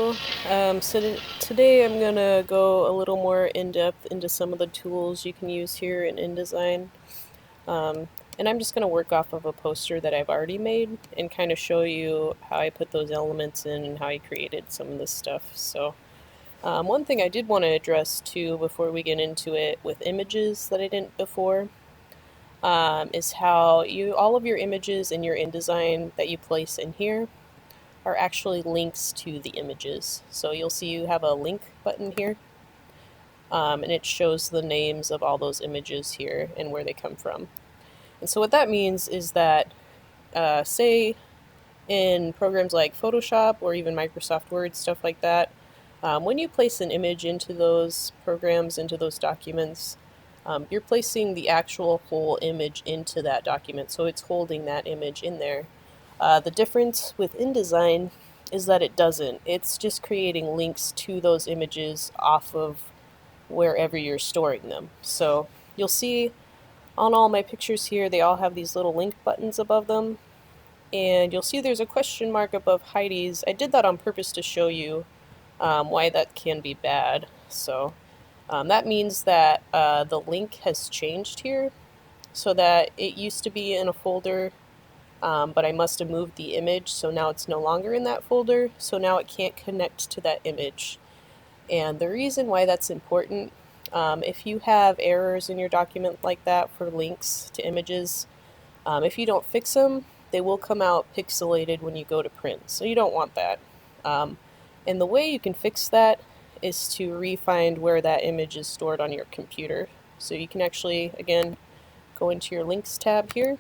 Hello. Today I'm gonna go a little more in depth into some of the tools you can use here in InDesign. And I'm just gonna work off of a poster that I've already made and kind of show you how I put those elements in and how I created some of this stuff. So one thing I did want to address too before we get into it with images that I didn't before is how all of your images in your InDesign that you place in here are actually links to the images. So you'll see you have a link button here, and it shows the names of all those images here and where they come from. And so what that means is that, say, in programs like Photoshop or even Microsoft Word, stuff like that, when you place an image into those programs, into those documents, you're placing the actual whole image into that document, so it's holding that image in there. The difference with InDesign is that it doesn't. It's just creating links to those images off of wherever you're storing them. So you'll see on all my pictures here, they all have these little link buttons above them. And you'll see there's a question mark above Heidi's. I did that on purpose to show you why that can be bad. So that means that the link has changed here, so that it used to be in a folder, but I must have moved the image, so now it's no longer in that folder, so now it can't connect to that image. And the reason why that's important, if you have errors in your document like that for links to images, if you don't fix them, they will come out pixelated when you go to print, so you don't want that. And the way you can fix that is to re-find where that image is stored on your computer. So you can actually, again, go into your links tab here,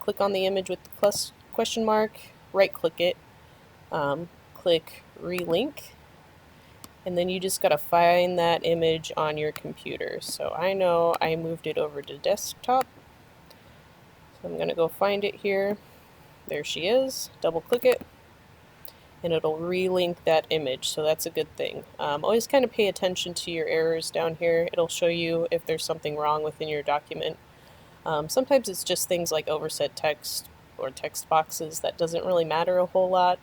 click on the image with the question mark, right click it, click relink, and then you just gotta find that image on your computer. So I know I moved it over to desktop, so I'm gonna go find it here. There she is, double click it, and it'll relink that image, so that's a good thing. Always kind of pay attention to your errors down here. It'll show you if there's something wrong within your document. Sometimes it's just things like overset text or text boxes that doesn't really matter a whole lot.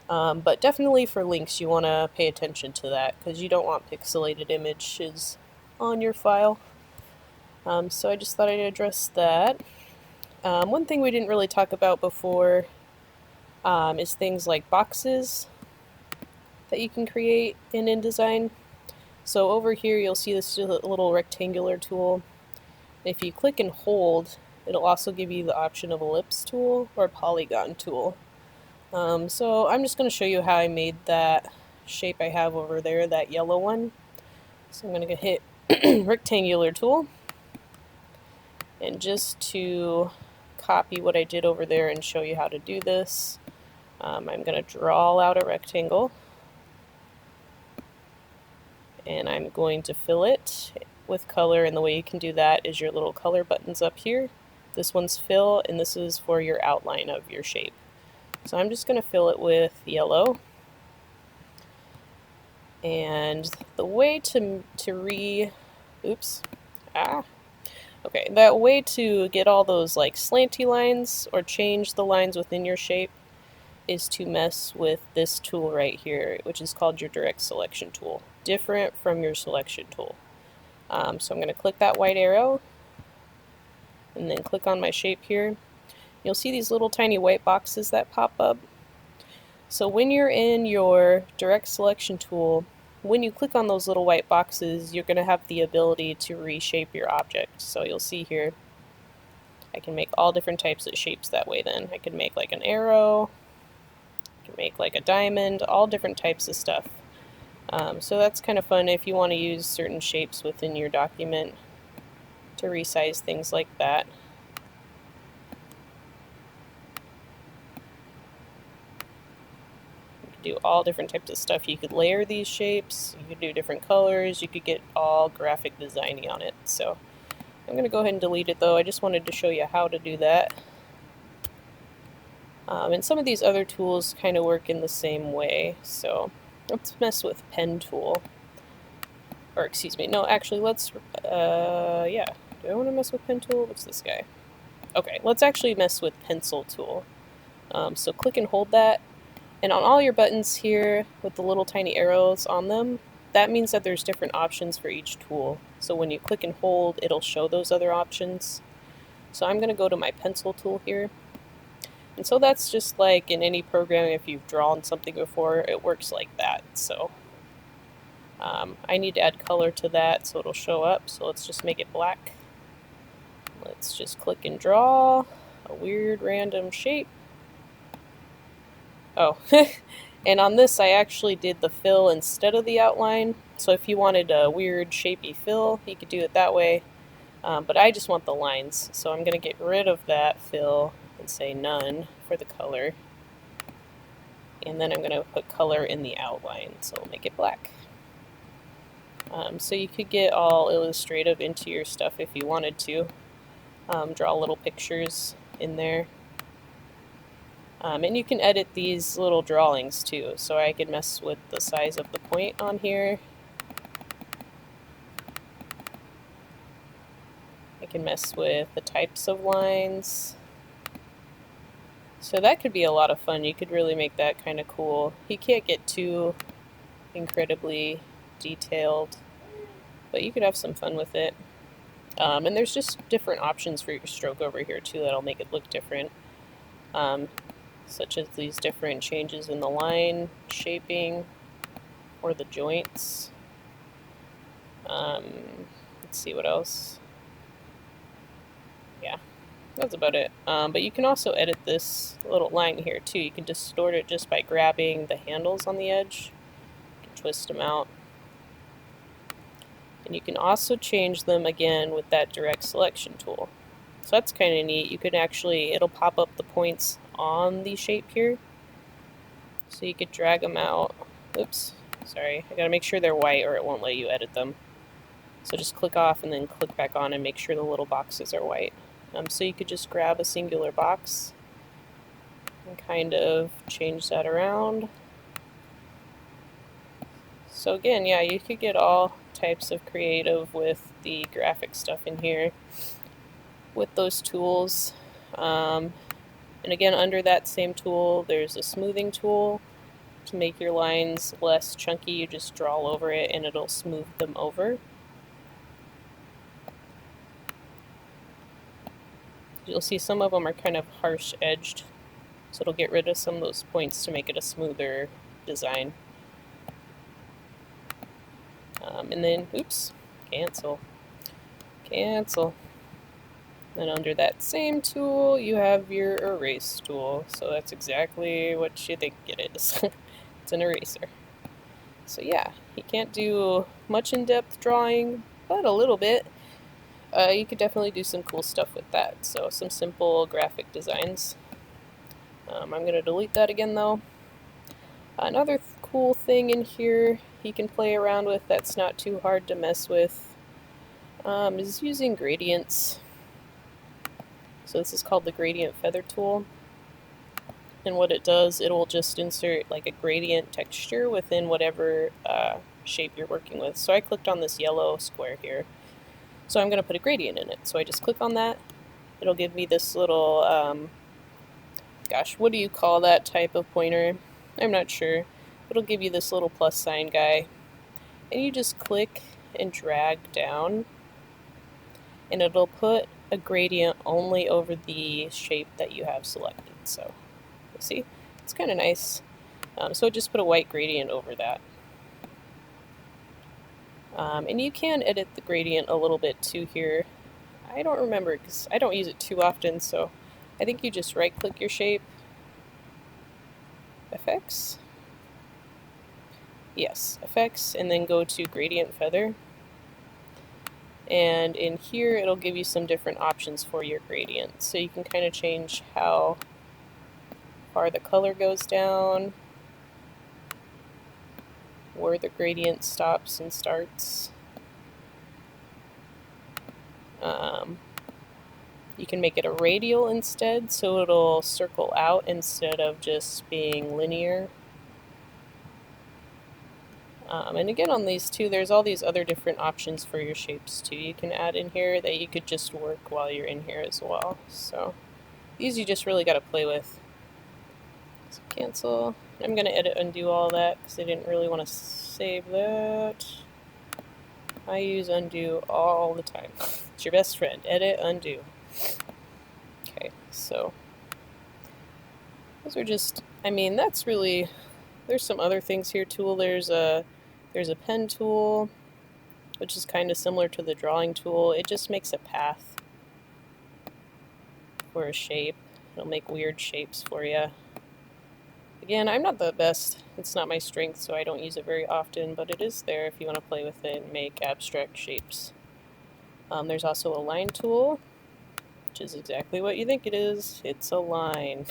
But definitely for links, you want to pay attention to that because you don't want pixelated images on your file. So I just thought I'd address that. One thing we didn't really talk about before is things like boxes that you can create in InDesign. So over here you'll see this little rectangular tool. If you click and hold, it'll also give you the option of ellipse tool or polygon tool. So I'm just going to show you how I made that shape I have over there, that yellow one. So I'm going to hit rectangular tool, and just to copy what I did over there and show you how to do this, I'm going to draw out a rectangle, and I'm going to fill it with color, and the way you can do that is your little color buttons up here. This one's fill, and this is for your outline of your shape. So I'm just going to fill it with yellow. And the way that way to get all those like slanty lines or change the lines within your shape is to mess with this tool right here, which is called your direct selection tool, different from your selection tool. So I'm going to click that white arrow and then click on my shape here. You'll see these little tiny white boxes that pop up. So when you're in your direct selection tool, when you click on those little white boxes, you're going to have the ability to reshape your object. So you'll see here, I can make all different types of shapes that way then. I can make like an arrow, I can make like a diamond, all different types of stuff. So that's kind of fun if you want to use certain shapes within your document to resize things like that. Do all different types of stuff. You could layer these shapes, you could do different colors, you could get all graphic designy on it. So I'm going to go ahead and delete it though. I just wanted to show you how to do that. And some of these other tools kind of work in the same way. So let's mess with pen tool. Or excuse me, no, actually let's, yeah. Do I want to mess with pen tool? What's this guy? Okay, let's actually mess with pencil tool. So click and hold that. And on all your buttons here with the little tiny arrows on them, that means that there's different options for each tool. So when you click and hold, it'll show those other options. So I'm going to go to my pencil tool here. And so that's just like in any program, if you've drawn something before, it works like that. So I need to add color to that so it'll show up. So let's just make it black. Let's just click and draw a weird random shape. Oh, and on this I actually did the fill instead of the outline. So if you wanted a weird shapy fill, you could do it that way. But I just want the lines. So I'm going to get rid of that fill and say none for the color. And then I'm going to put color in the outline, so I'll make it black. So you could get all illustrative into your stuff if you wanted to. Draw little pictures in there. And you can edit these little drawings too, so I could mess with the size of the point on here. I can mess with the types of lines. So that could be a lot of fun. You could really make that kind of cool. You can't get too incredibly detailed, but you could have some fun with it. And there's just different options for your stroke over here too that'll make it look different. Such as these different changes in the line shaping or the joints. Let's see what else. Yeah, that's about it. But you can also edit this little line here too. You can distort it just by grabbing the handles on the edge. You can twist them out. And you can also change them again with that direct selection tool. So that's kind of neat. You can actually, it'll pop up the points on the shape here. So you could drag them out. Oops, sorry. I gotta make sure they're white or it won't let you edit them. So just click off and then click back on and make sure the little boxes are white. So you could just grab a singular box and kind of change that around. So again, yeah, you could get all types of creative with the graphic stuff in here with those tools. And again, under that same tool, there's a smoothing tool to make your lines less chunky. You just draw over it and it'll smooth them over. You'll see some of them are kind of harsh edged, so it'll get rid of some of those points to make it a smoother design. And then, oops, cancel. Then under that same tool, you have your erase tool. So that's exactly what you think it is. It's an eraser. So yeah, you can't do much in-depth drawing, but a little bit. You could definitely do some cool stuff with that. So some simple graphic designs. I'm going to delete that again though. Another cool thing in here you can play around with that's not too hard to mess with is using gradients. So this is called the gradient feather tool. And what it does, it will just insert like a gradient texture within whatever shape you're working with. So I clicked on this yellow square here. So I'm going to put a gradient in it. So I just click on that. It'll give me this little, gosh, what do you call that type of pointer? I'm not sure. It'll give you this little plus sign guy. And you just click and drag down. And it'll put a gradient only over the shape that you have selected. So, you see? It's kind of nice. So just put a white gradient over that. And you can edit the gradient a little bit too here. I don't remember because I don't use it too often, so I think you just right click your shape. Effects? Yes, effects, and then go to gradient feather. And in here it'll give you some different options for your gradient. So you can kind of change how far the color goes down, where the gradient stops and starts. You can make it a radial instead, so it'll circle out instead of just being linear. And again, on these two, there's all these other different options for your shapes too. You can add in here that you could just work while you're in here as well. So these you just really got to play with. So cancel. I'm going to edit undo all that because I didn't really want to save that. I use undo all the time. It's your best friend. Edit, undo. Okay, so those are just, I mean, that's really, there's some other things here too. There's a pen tool, which is kind of similar to the drawing tool. It just makes a path for a shape. It'll make weird shapes for you. Again, I'm not the best. It's not my strength, so I don't use it very often, but it is there if you want to play with it and make abstract shapes. There's also a line tool, which is exactly what you think it is. It's a line.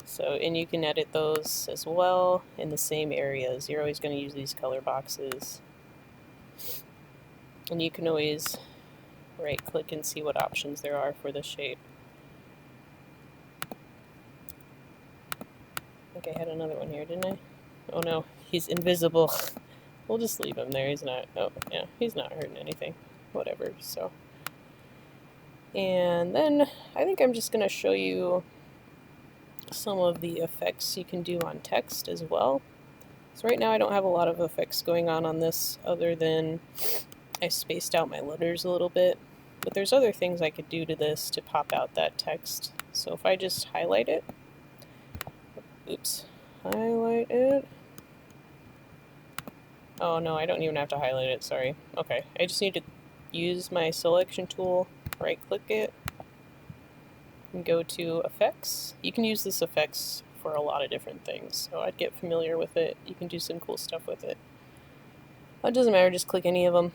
So, and you can edit those as well in the same areas. You're always going to use these color boxes. And you can always right click and see what options there are for the shape. I think I had another one here, didn't I? Oh no, he's invisible. We'll just leave him there. He's not, oh yeah, he's not hurting anything. Whatever, so. And then I think I'm just going to show you some of the effects you can do on text as well. So right now I don't have a lot of effects going on this other than I spaced out my letters a little bit. But there's other things I could do to this to pop out that text. So if I just highlight it, oops, highlight it. Oh no, I don't even have to highlight it, sorry. Okay, I just need to use my selection tool, right click it, and go to effects. You can use this effects for a lot of different things, so I'd get familiar with it. You can do some cool stuff with it. It doesn't matter, just click any of them.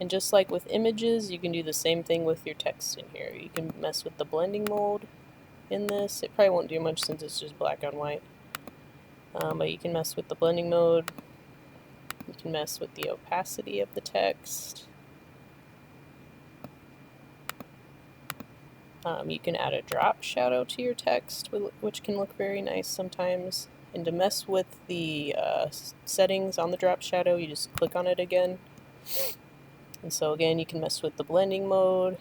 And just like with images, you can do the same thing with your text in here. You can mess with the blending mode in this. It probably won't do much since it's just black on white. But you can mess with the blending mode. You can mess with the opacity of the text. You can add a drop shadow to your text, which can look very nice sometimes. And to mess with the settings on the drop shadow, you just click on it again. And so again, you can mess with the blending mode.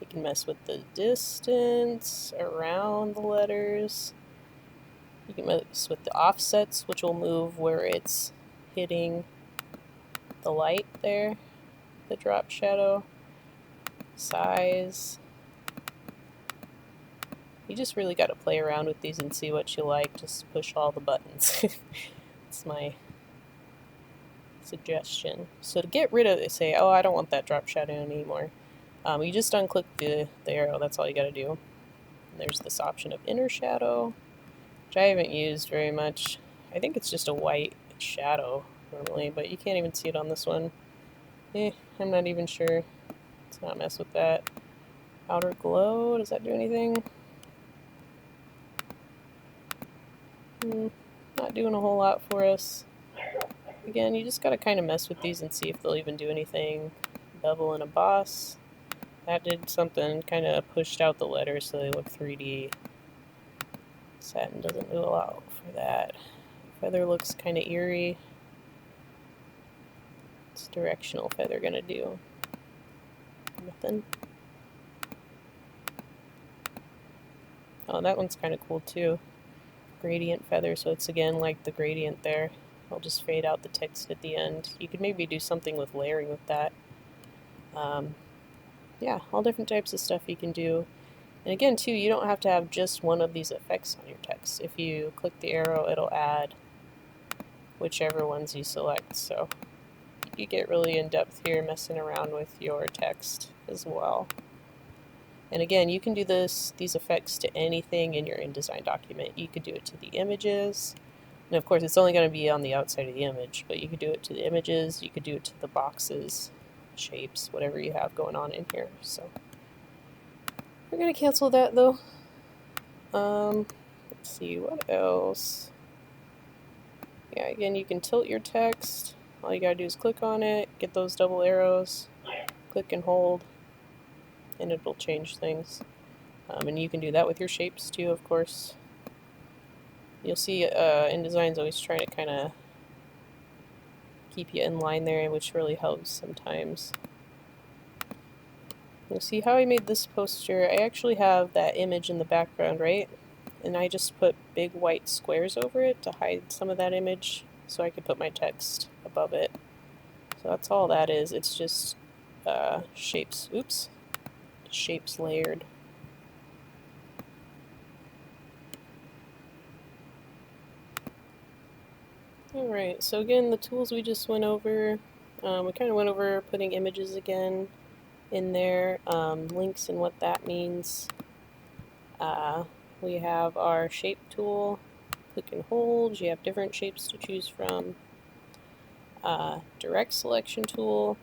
You can mess with the distance around the letters. You can mess with the offsets, which will move where it's hitting the light there, the drop shadow. Size. You just really got to play around with these and see what you like. Just push all the buttons. It's my suggestion. So to get rid of it, say, oh, I don't want that drop shadow anymore. You just unclick the arrow. That's all you got to do. And there's this option of inner shadow, which I haven't used very much. I think it's just a white shadow normally, but you can't even see it on this one. I'm not even sure. Let's not mess with that. Outer glow, does that do anything? Not doing a whole lot for us. Again, you just gotta kind of mess with these and see if they'll even do anything. Bevel and emboss. That did something, kind of pushed out the letters so they look 3D. Satin doesn't do a lot for that. Feather looks kind of eerie. What's directional feather gonna do? Nothing. Oh, that one's kind of cool too. Gradient feather, so it's again like the gradient there. I'll just fade out the text at the end. You could maybe do something with layering with that. Yeah, all different types of stuff you can do. And again, too, you don't have to have just one of these effects on your text. If you click the arrow, it'll add whichever ones you select. So you get really in-depth here messing around with your text as well. And again, you can do these effects to anything in your InDesign document. You could do it to the images. And of course, it's only going to be on the outside of the image, but you could do it to the images, you could do it to the boxes, shapes, whatever you have going on in here. So we're going to cancel that though. Let's see, what else? Yeah, again, you can tilt your text. All you got to do is click on it, get those double arrows, click and hold, and it will change things. And you can do that with your shapes too, of course. You'll see InDesign's always trying to kind of keep you in line there, which really helps sometimes. You'll see how I made this poster. I actually have that image in the background, right? and I just put big white squares over it to hide some of that image so I could put my text above it. So that's all that is. It's just shapes. Oops. Shapes layered. Alright, so again, the tools we just went over, we kind of went over putting images again in there, links and what that means. We have our shape tool, click and hold, you have different shapes to choose from. Direct selection tool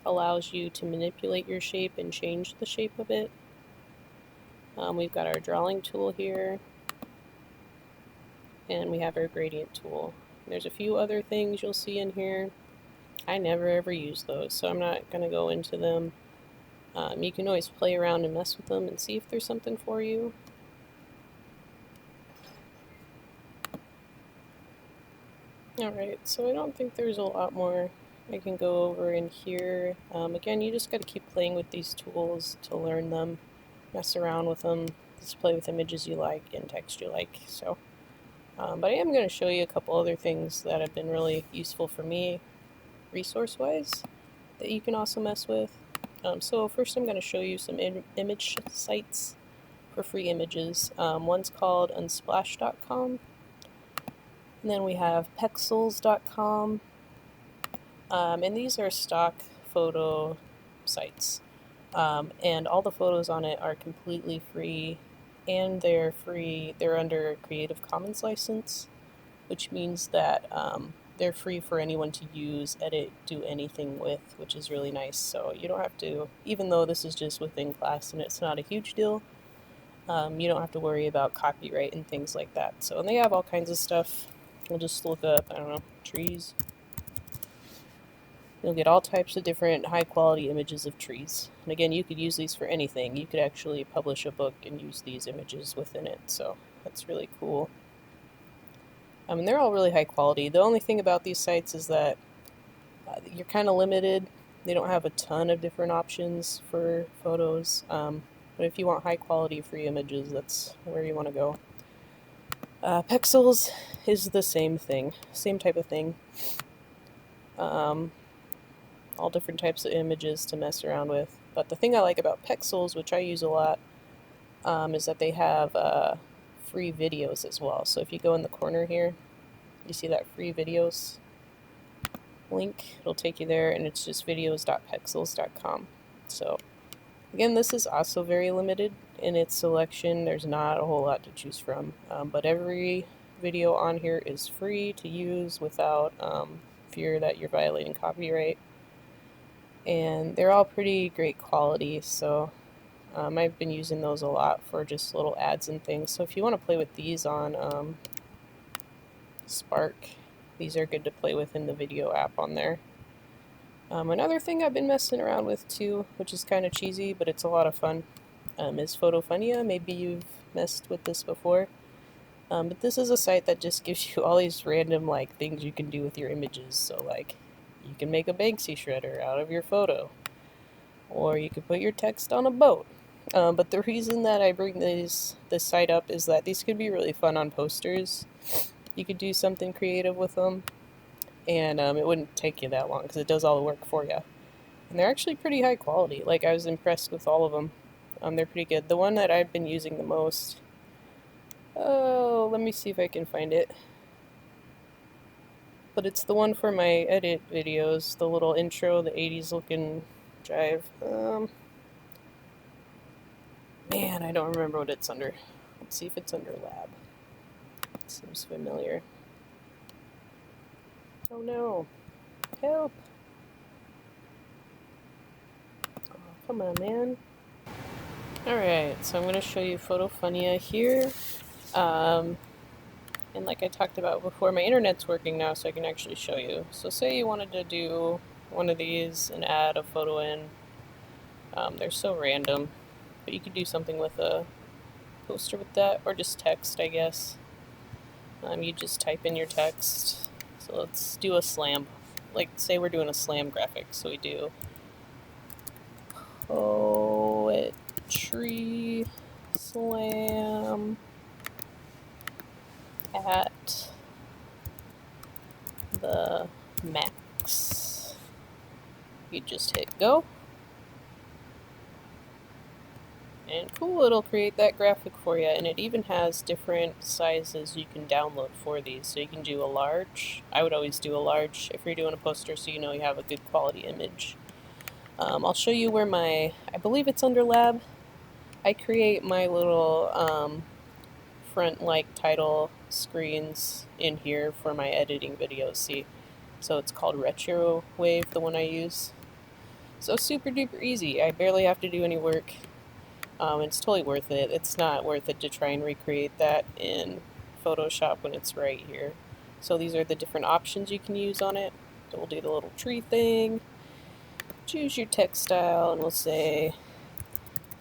allows you to manipulate your shape and change the shape of it. We've got our drawing tool here, and we have our gradient tool. There's a few other things you'll see in here. I never ever use those, so I'm not going to go into them. You can always play around and mess with them and see if there's something for you. Alright, so I don't think there's a lot more I can go over in here. Again, you just got to keep playing with these tools to learn them, mess around with them, just play with images you like and text you like. So, but I am going to show you a couple other things that have been really useful for me resource-wise that you can also mess with. So first I'm going to show you some image sites for free images. One's called unsplash.com, and then we have pexels.com, and these are stock photo sites, and all the photos on it are completely free, and they're under Creative Commons license, which means that they're free for anyone to use, edit, do anything with, which is really nice. So you don't have to, even though this is just within class and it's not a huge deal, you don't have to worry about copyright and things like that. So, and they have all kinds of stuff. We'll just look up, I don't know, trees. You'll get all types of different high quality images of trees. And again, you could use these for anything. You could actually publish a book and use these images within it. So that's really cool. And they're all really high quality. The only thing about these sites is that you're kind of limited. They don't have a ton of different options for photos. But if you want high quality free images, that's where you want to go. Pexels is the same thing, same type of thing. All different types of images to mess around with. But the thing I like about Pexels, which I use a lot, is that they have free videos as well. So if you go in the corner here, you see that free videos link, it'll take you there, and it's just videos.pexels.com. So again, this is also very limited in its selection. There's not a whole lot to choose from, but every video on here is free to use without fear that you're violating copyright, and they're all pretty great quality. So I've been using those a lot for just little ads and things. So if you want to play with these on Spark, these are good to play with in the video app on there. Another thing I've been messing around with too, which is kind of cheesy, but it's a lot of fun, is Photofonia. Maybe you've messed with this before. But this is a site that just gives you all these random like things you can do with your images. So like, you can make a Banksy shredder out of your photo, or you could put your text on a boat. But the reason that I bring this site up is that these could be really fun on posters. You could do something creative with them, and it wouldn't take you that long because it does all the work for you. And they're actually pretty high quality. Like, I was impressed with all of them. They're pretty good. The one that I've been using the most, oh, let me see if I can find it. But it's the one for my edit videos, the little intro, the 80s looking jive. Man, I don't remember what it's under. Let's see if it's under lab. It seems familiar. Oh no. Help! Oh, come on, man. Alright, so I'm going to show you Photofonia here. And like I talked about before, my internet's working now, so I can actually show you. So say you wanted to do one of these and add a photo in. They're so random, but you could do something with a poster with that, or just text, I guess. You just type in your text. So let's do a slam. Like, say we're doing a slam graphic, so we do poetry slam at the max. You just hit go. And cool, it'll create that graphic for you, and it even has different sizes you can download for these. So you can do a large. I would always do a large if you're doing a poster so you know you have a good quality image. I'll show you where I believe it's under lab. I create my little front title screens in here for my editing videos. See, so it's called Retro Wave, the one I use. So super duper easy. I barely have to do any work. It's totally worth it. It's not worth it to try and recreate that in Photoshop when it's right here. So these are the different options you can use on it. So we'll do the little tree thing. Choose your text style, and we'll say,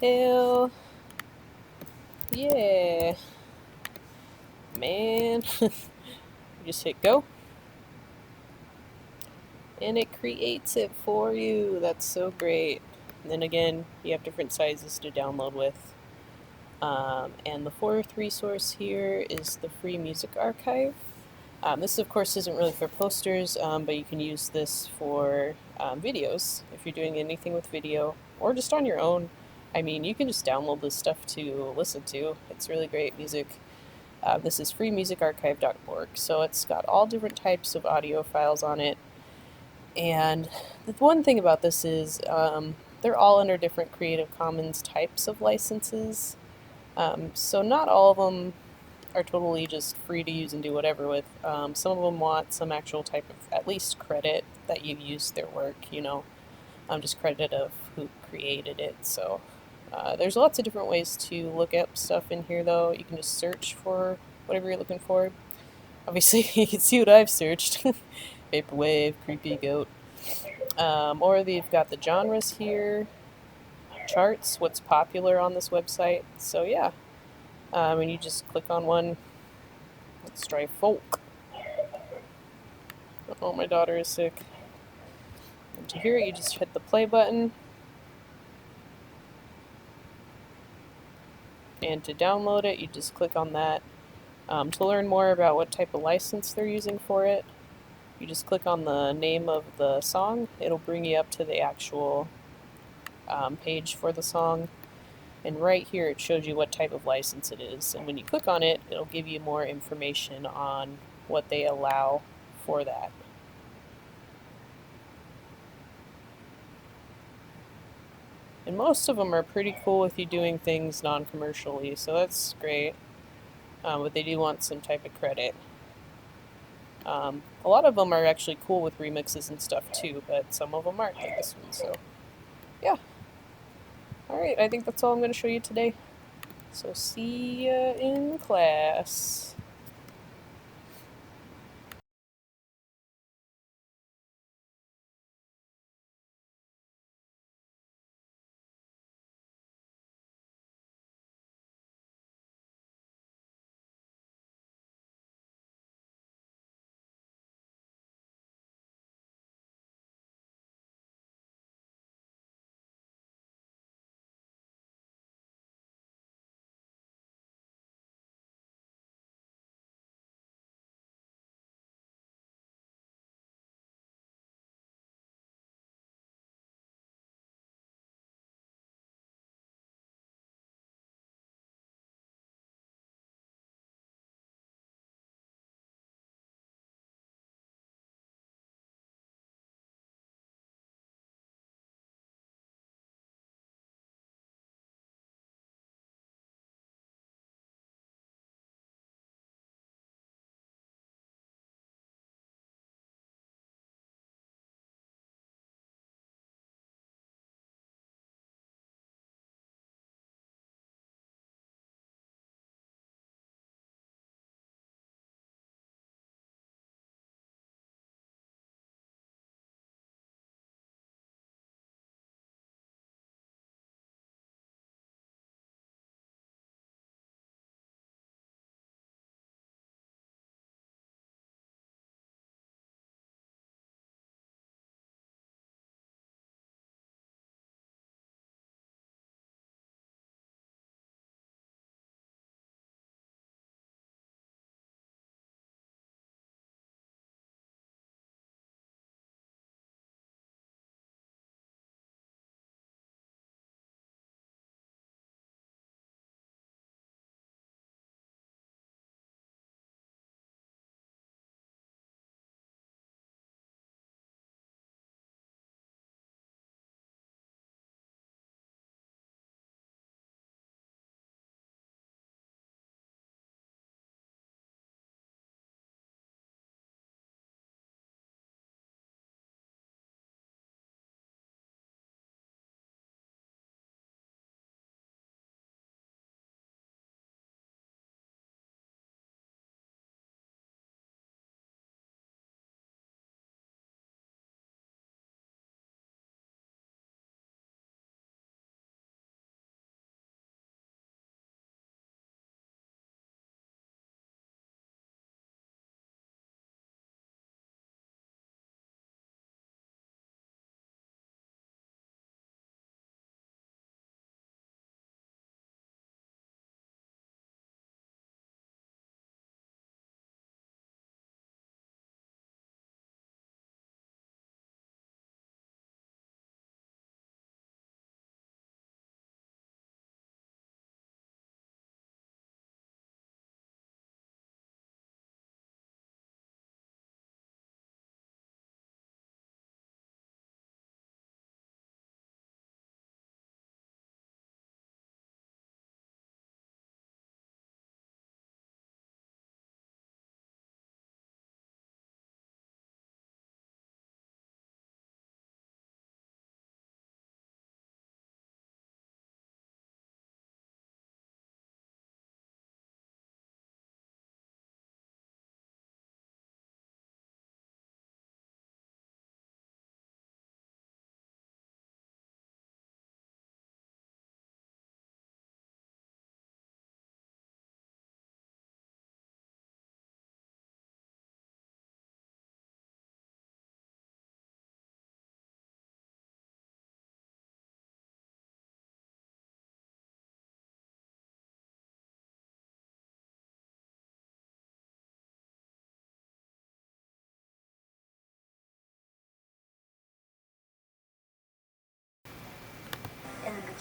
hell yeah, man. You just hit go, and it creates it for you. That's so great. And then again, you have different sizes to download with. And the fourth resource here is the free music archive. This, of course, isn't really for posters, but you can use this for videos if you're doing anything with video or just on your own. I mean, you can just download this stuff to listen to. It's really great music. This is freemusicarchive.org, so it's got all different types of audio files on it. And the one thing about this is they're all under different Creative Commons types of licenses. So not all of them are totally just free to use and do whatever with. Some of them want some actual type of at least credit that you've used their work, just credit of who created it. So there's lots of different ways to look up stuff in here, though. You can just search for whatever you're looking for. Obviously, you can see what I've searched. Vaporwave, creepy goat. Or they've got the genres here, charts, what's popular on this website. So yeah, and you just click on one. Let's try folk. Oh, my daughter is sick. And to hear it, you just hit the play button. And to download it, you just click on that. To learn more about what type of license they're using for it, you just click on the name of the song. It'll bring you up to the actual page for the song. And right here, it shows you what type of license it is. And when you click on it, it'll give you more information on what they allow for that. And most of them are pretty cool with you doing things non-commercially, so that's great. But they do want some type of credit. A lot of them are actually cool with remixes and stuff too, but some of them aren't, like this one. So, yeah. Alright, I think that's all I'm going to show you today. So, see ya in class.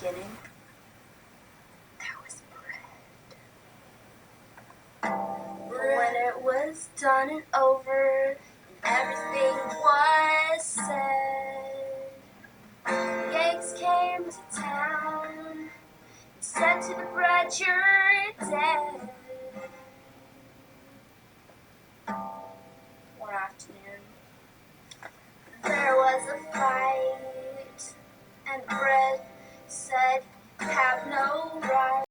beginning, there was bread. When it was done and over, and everything was said, the eggs came to town and said to the bread, "You're dead." One afternoon, there was a fight, and bread said, "You have no right."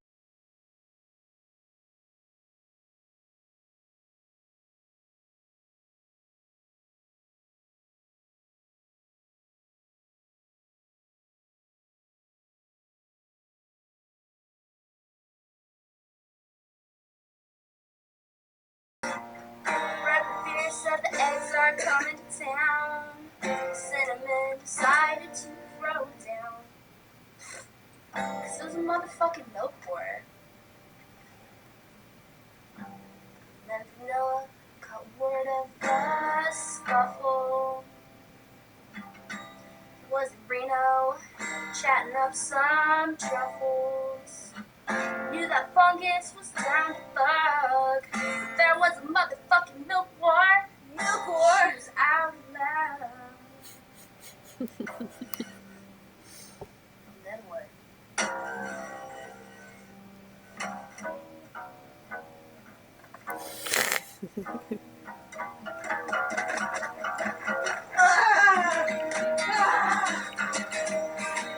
Bread and fear said the eggs are coming to town. Cinnamon decided to throw down, 'cause it was a motherfucking milk board. Then Vanilla got word of the scuffle. It was Reno chatting up some truffles. Knew that fungus was down to bug. But there was a motherfucking milk war. Milk war. She was out loud. And then what?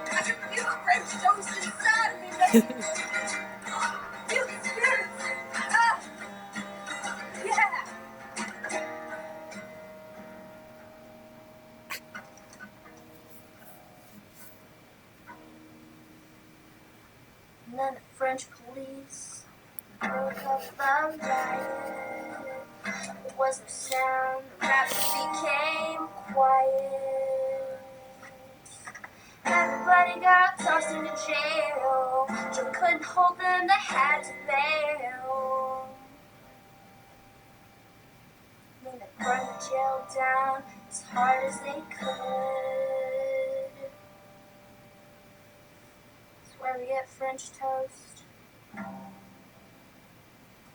I can feel the French toast inside of me. Feel the spirits. Yeah. And then the French police broke up the riot. There was no sound. The rabbits became quiet. Everybody got tossed into jail. Joe couldn't hold them, they had to bail. Then they burned the jail down as hard as they could. That's where we get French toast.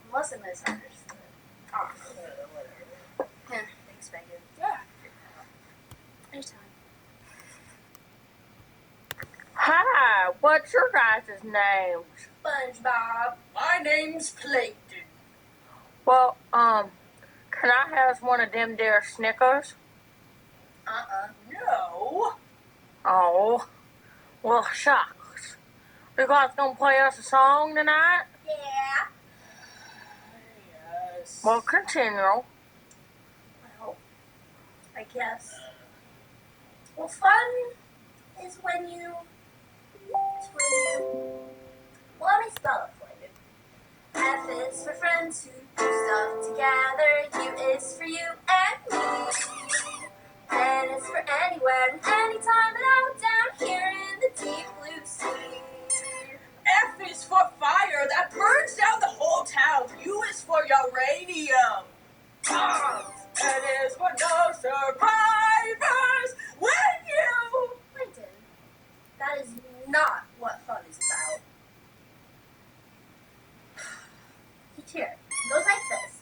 Unless I misunderstood. Oh, whatever. Thanks, Megan. Yeah. Anytime. Hi, what's your guys' name? SpongeBob. My name's Plankton. Well, can I have one of them there Snickers? No. Oh, well, shucks. You guys gonna play us a song tonight? Yeah. Yes. Well, continue. Well, I guess. Well, fun is when you. Well, let me spell it for you. F is for friends who do stuff together. U is for you and me. N is for anywhere and anytime and out down here in the deep blue sea. F is for fire that burns down the whole town. U is for uranium. N is for no survivors. When you... Clinton, that is not what fun is about. Here, it goes like this.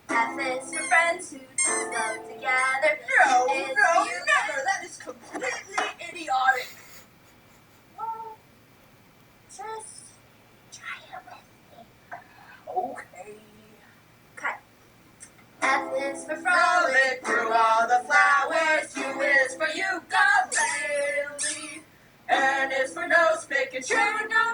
F is for friends who do stuff together. No, U is no, for you. never. That is completely idiotic. Well, just try it with me. Okay. Okay. F is for Frolic frolic through all the flowers. U is for you, go bravely. N is for nose pick and chew, no